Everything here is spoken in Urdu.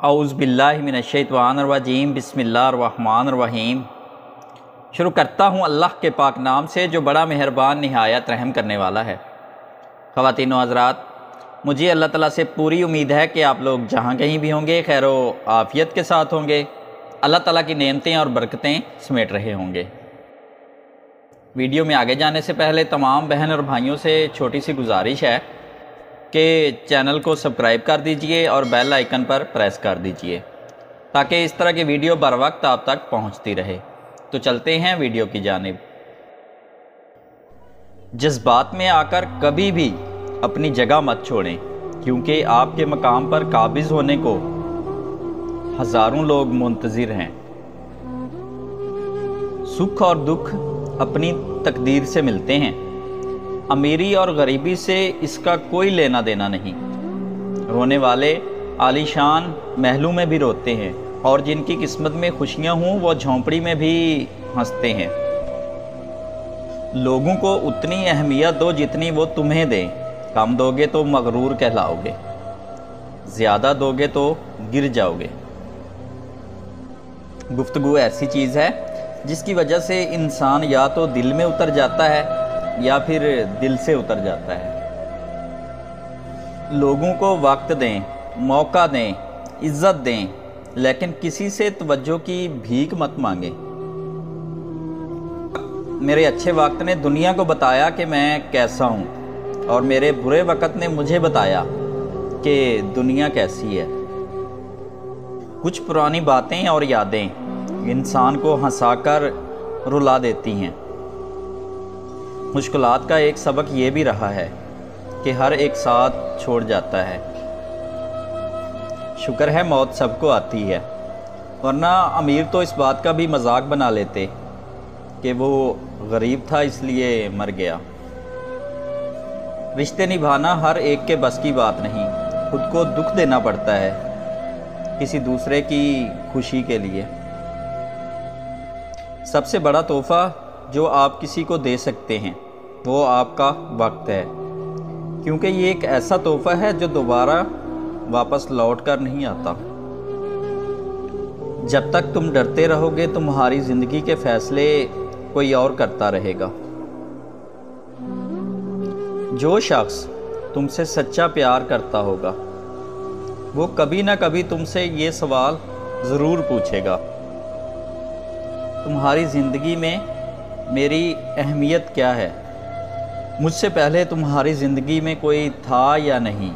اعوذ باللہ من الشیطان الرجیم بسم اللہ الرحمن الرحیم۔ شروع کرتا ہوں اللہ کے پاک نام سے جو بڑا مہربان نہایت رحم کرنے والا ہے۔ خواتین و حضرات، مجھے اللہ تعالیٰ سے پوری امید ہے کہ آپ لوگ جہاں کہیں بھی ہوں گے خیر و عافیت کے ساتھ ہوں گے، اللہ تعالیٰ کی نعمتیں اور برکتیں سمیٹ رہے ہوں گے۔ ویڈیو میں آگے جانے سے پہلے تمام بہن اور بھائیوں سے چھوٹی سی گزارش ہے کہ چینل کو سبسکرائب کر دیجئے اور بیل آئیکن پر پریس کر دیجئے تاکہ اس طرح کی ویڈیو بر وقت آپ تک پہنچتی رہے۔ تو چلتے ہیں ویڈیو کی جانب۔ جذبات میں آ کر کبھی بھی اپنی جگہ مت چھوڑیں، کیونکہ آپ کے مقام پر قابض ہونے کو ہزاروں لوگ منتظر ہیں۔ سکھ اور دکھ اپنی تقدیر سے ملتے ہیں، امیری اور غریبی سے اس کا کوئی لینا دینا نہیں۔ رونے والے عالی شان محلوں میں بھی روتے ہیں، اور جن کی قسمت میں خوشیاں ہوں وہ جھونپڑی میں بھی ہنستے ہیں۔ لوگوں کو اتنی اہمیت دو جتنی وہ تمہیں دیں، کم دو گے تو مغرور کہلاؤ گے، زیادہ دو گے تو گر جاؤ گے۔ گفتگو ایسی چیز ہے جس کی وجہ سے انسان یا تو دل میں اتر جاتا ہے یا پھر دل سے اتر جاتا ہے۔ لوگوں کو وقت دیں، موقع دیں، عزت دیں، لیکن کسی سے توجہ کی بھیک مت مانگیں۔ میرے اچھے وقت نے دنیا کو بتایا کہ میں کیسا ہوں، اور میرے برے وقت نے مجھے بتایا کہ دنیا کیسی ہے۔ کچھ پرانی باتیں اور یادیں انسان کو ہنسا کر رلا دیتی ہیں۔ مشکلات کا ایک سبق یہ بھی رہا ہے کہ ہر ایک ساتھ چھوڑ جاتا ہے۔ شکر ہے موت سب کو آتی ہے، ورنہ امیر تو اس بات کا بھی مذاق بنا لیتے کہ وہ غریب تھا اس لیے مر گیا۔ رشتے نبھانا ہر ایک کے بس کی بات نہیں، خود کو دکھ دینا پڑتا ہے کسی دوسرے کی خوشی کے لیے۔ سب سے بڑا تحفہ جو آپ کسی کو دے سکتے ہیں وہ آپ کا وقت ہے، کیونکہ یہ ایک ایسا تحفہ ہے جو دوبارہ واپس لوٹ کر نہیں آتا۔ جب تک تم ڈرتے رہو گے تمہاری زندگی کے فیصلے کوئی اور کرتا رہے گا۔ جو شخص تم سے سچا پیار کرتا ہوگا وہ کبھی نہ کبھی تم سے یہ سوال ضرور پوچھے گا، تمہاری زندگی میں میری اہمیت کیا ہے؟ مجھ سے پہلے تمہاری زندگی میں کوئی تھا یا نہیں؟